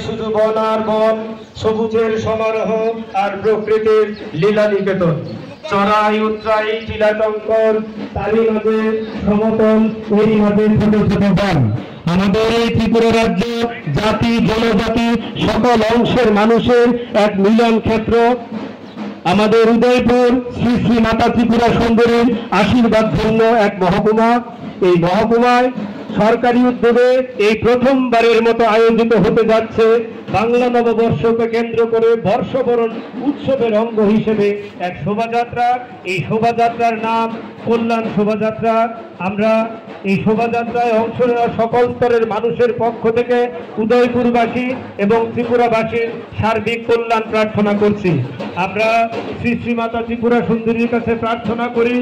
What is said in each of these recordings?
শুধু বন আর বন, সবুজের সমারোহ আর প্রকৃতির লীলা নিকেতন। চড়াই উতরাই টিলাটঙ্কর, তারই মাঝে সমতল, এরই মাঝে ছোট ছোট বন। আমাদের এই ত্রিপুরা রাজ্য জাতি জনজাতি সকল অংশের মানুষের এক মিলন ক্ষেত্র। আমাদের উদয়পুর শ্রী শ্রী মাতা ত্রিপুরা সুন্দরীর আশীর্বাদ ধন্য এক মহকুমা। এই মহকুমায় সরকারি উদ্যোগে এই প্রথমবারের মতো আয়োজিত হতে যাচ্ছে বাংলা নববর্ষকে কেন্দ্র করে বর্ষবরণ উৎসবের অঙ্গ হিসেবে এক শোভাযাত্রা। এই শোভাযাত্রার নাম কল্যাণ শোভাযাত্রা। আমরা এই শোভাযাত্রায় অংশ নেওয়া সকল স্তরের মানুষের পক্ষ থেকে উদয়পুরবাসী এবং ত্রিপুরাবাসীর সার্বিক কল্যাণ প্রার্থনা করছি। আমরা শ্রী শ্রী মাতা ত্রিপুরা সুন্দরীর কাছে প্রার্থনা করি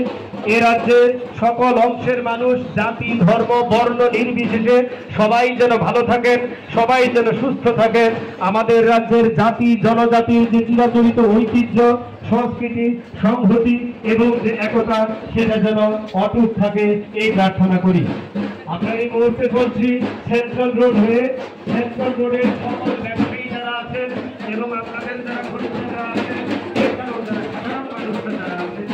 এ রাজ্যের সকল অংশের মানুষ জাতি ধর্ম বর্ণ নির্বিশেষে সবাই যেন ভালো থাকেন, সবাই যেন সুস্থ থাকেন। আমাদের রাজ্যের জাতি জনজাতির যে চিরাচরিত ঐতিহ্য সংস্কৃতি সংহতি এবং যে একতা সেটা যেন অটুট থাকে এই প্রার্থনা করি। আমরা এই মুহূর্তে বলছি সেন্ট্রাল রোড হয়ে, সেন্ট্রাল রোডের সকল ব্যবসায়ী যারা আছেন এবং আপনাদের যারা খরিদ্দাররা আছেন এছাড়াও যারা সাধারণ মানুষরা যারা আছেন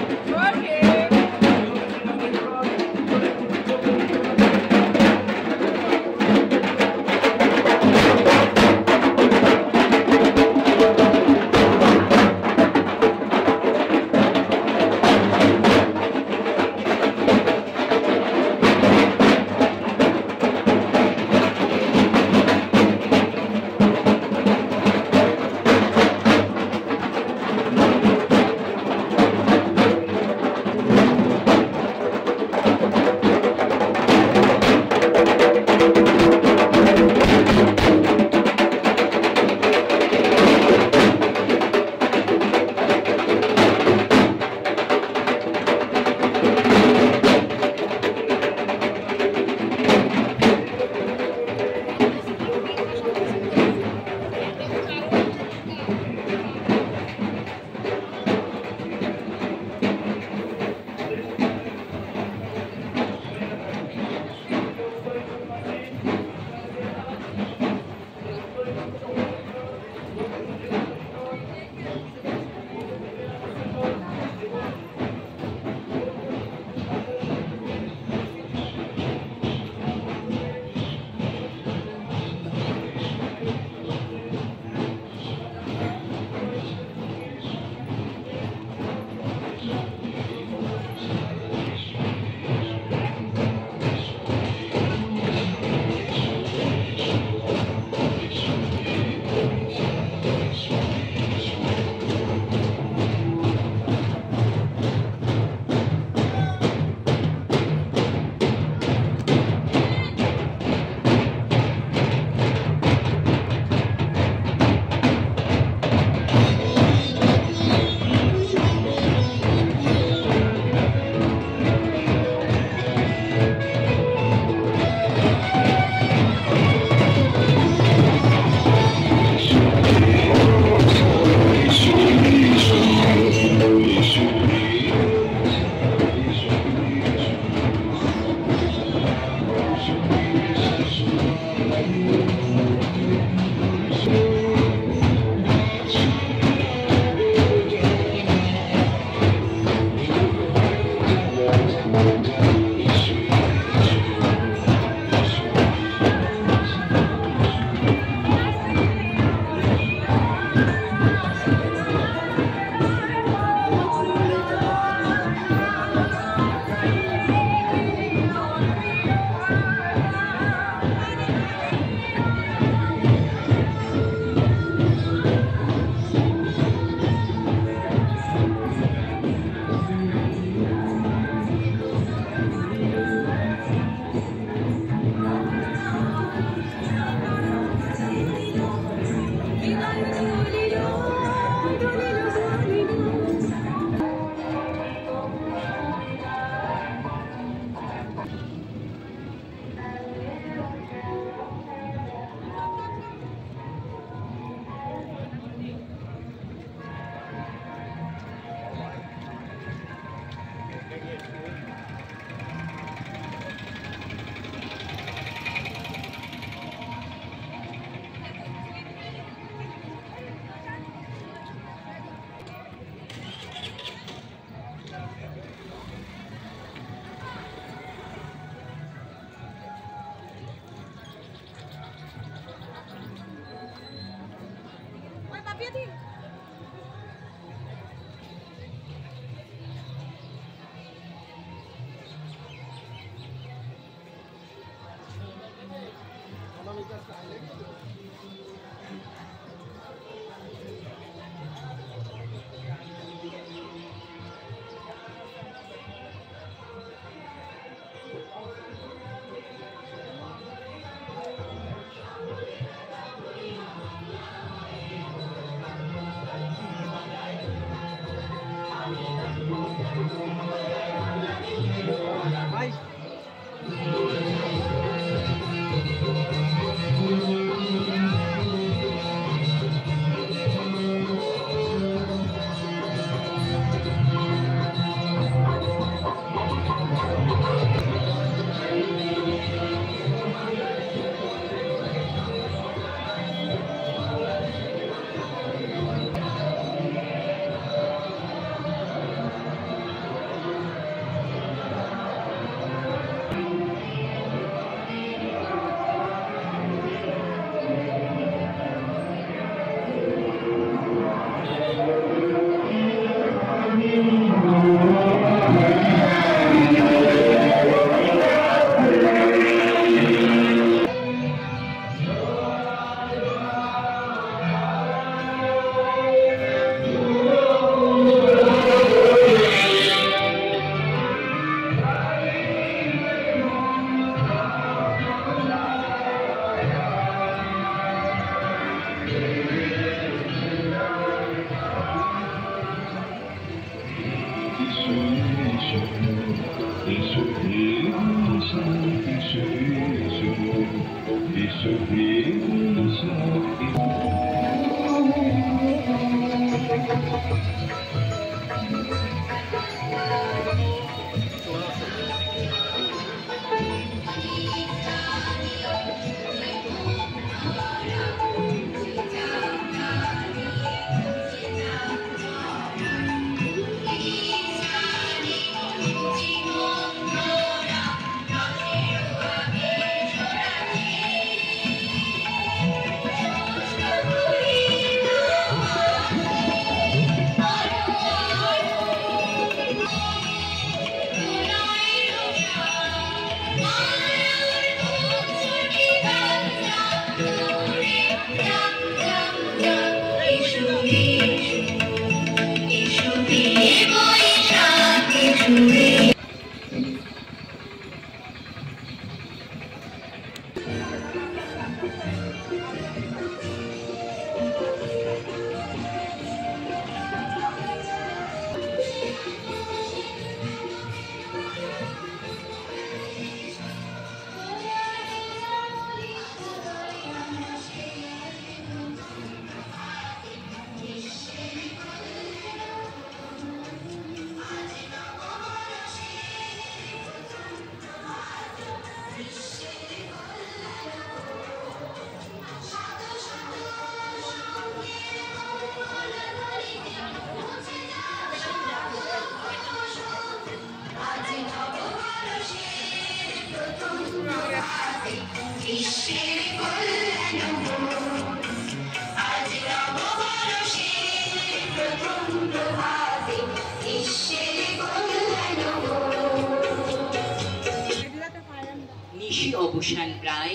নিশি অবসান প্রায়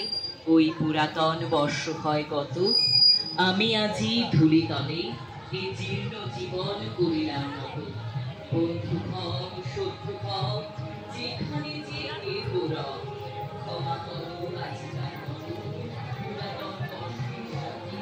ওই পুরাতন বর্ষ হয় কত, আমি আজি ধূলিতলে এই জীর্ণ জীবন করিলাম নত। বন্ধু ভব শত্রু ভব যেখানে যে এর গৌরব, ক্ষমা করো আজি যার মতো পুরাতন বর্ষের সাথী।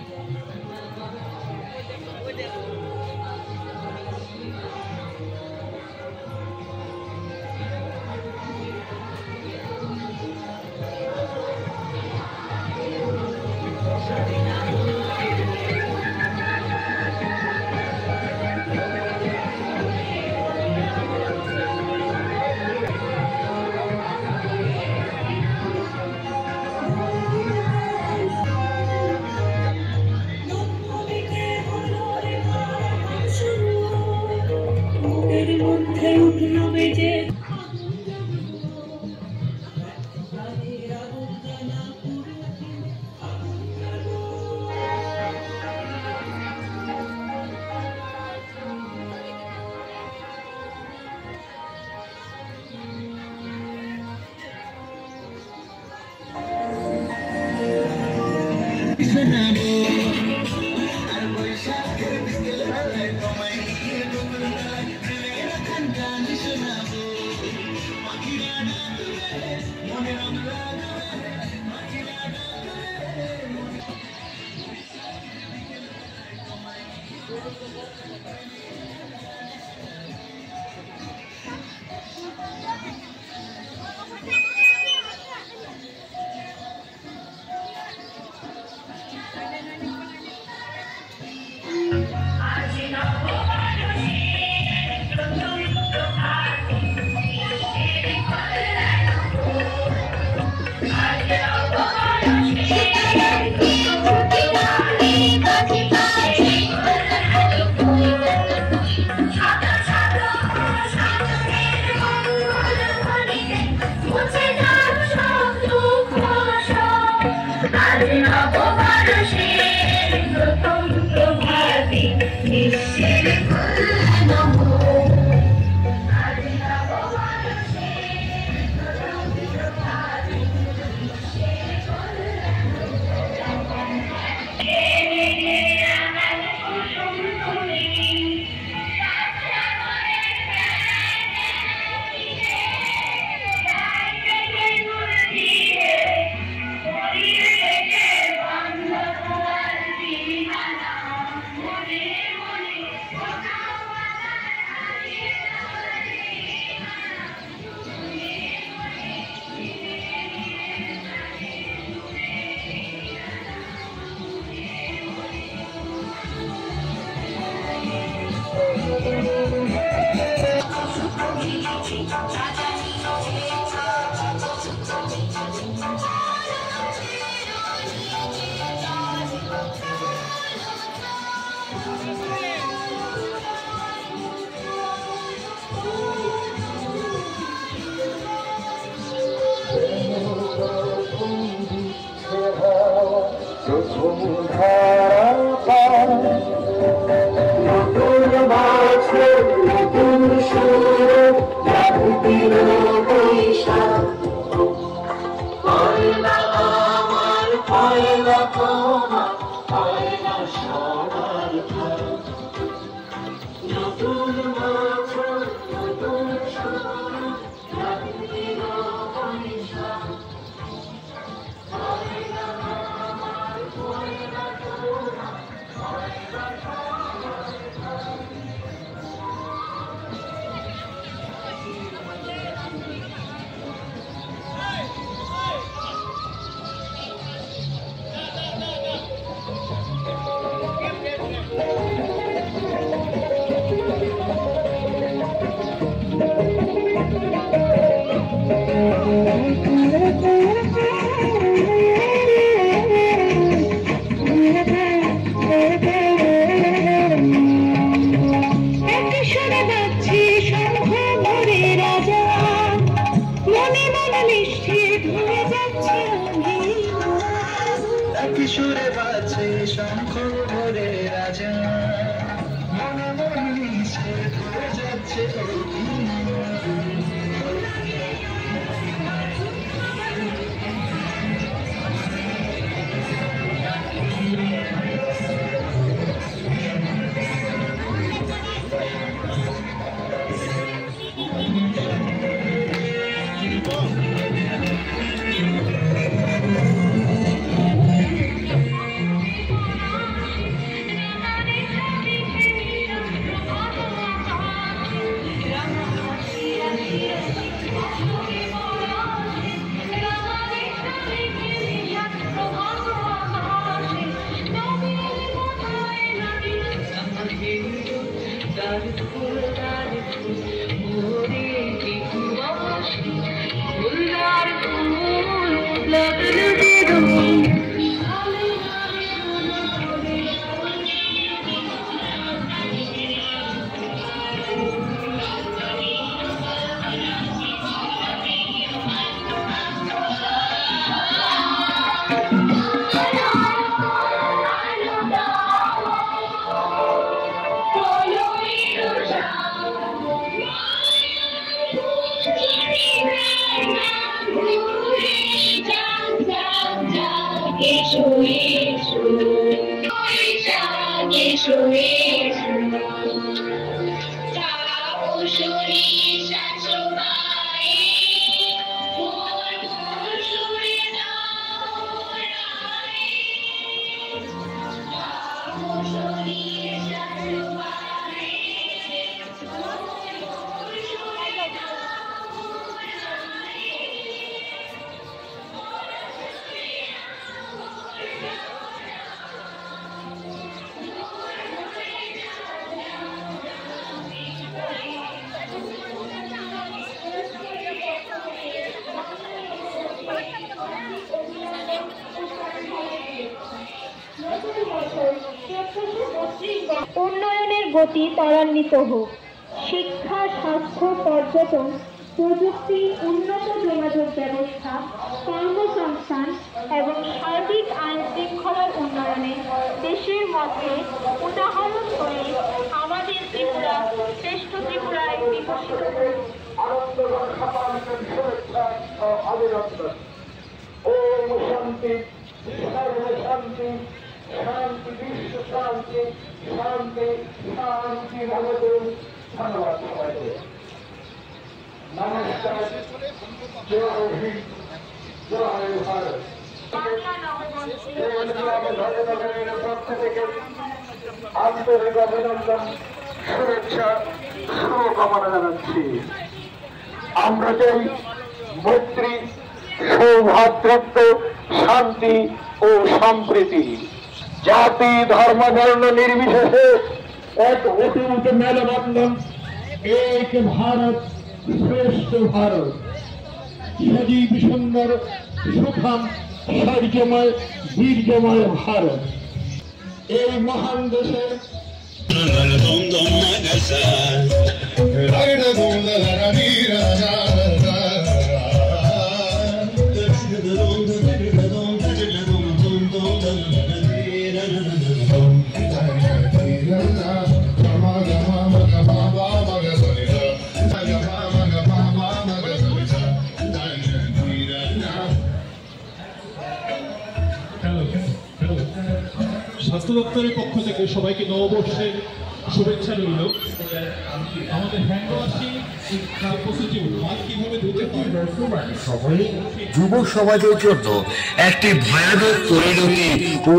শোনাবো আর বৈশাখের বিকেল বেলায় তোমায় নিয়ে দুপুরবেলায় প্রেমের গান গান শোনাবো পাখিরা ডাকবে মনে রং লাগবে পাখিরা ডাকবে কিশোরে বাজে শঙ্খ ভরে রাজা মনে মনে মিশে ধরে যাচ্ছে উন্নয়নের গতি ত্বরান্বিত হোক। শিক্ষা, স্বাস্থ্য, পর্যটন, প্রযুক্তি, উন্নত যোগাযোগ ব্যবস্থা, কর্মসংস্থান এবং সার্বিক আইন শৃঙ্খলার উন্নয়নে দেশের মধ্যে উদাহরণ হয়ে আমাদের ত্রিপুরা শ্রেষ্ঠ ত্রিপুরায় বিকশিত হোক। শান্তি, শান্তি, বিশ্ব শান্তি, শান্তি, শান্তি, ধন্যবাদ সবাইকে। নমস্কার, জয় হিন্দ, জয় ভারত। পক্ষ থেকে আন্তরিক অভিনন্দন, শুভেচ্ছা, শুভকামনা জানাচ্ছি। আমরা চাই মৈত্রী, সৌভ্রাতৃত্ব, শান্তি ও সম্প্রীতি। জাতি, ধর্ম, বর্ণ নির্বিশেষে এক অটুট মেলবন্ধন, এক ভারত শ্রেষ্ঠ ভারত। সজীব, সুন্দর, সুখাম, শৌর্যময়, বীর্যময় ভারত। এই মহান দেশের স্বাস্থ্য দপ্তরের পক্ষ থেকে সবাইকে নববর্ষের শুভেচ্ছা রইল। আমাদের হ্যান্ড ওয়াশিং পজিটিভ হাত কিভাবে ধুতে হয়, যুব সমাজের জন্য একটি ভয়ানক পরিণতি ও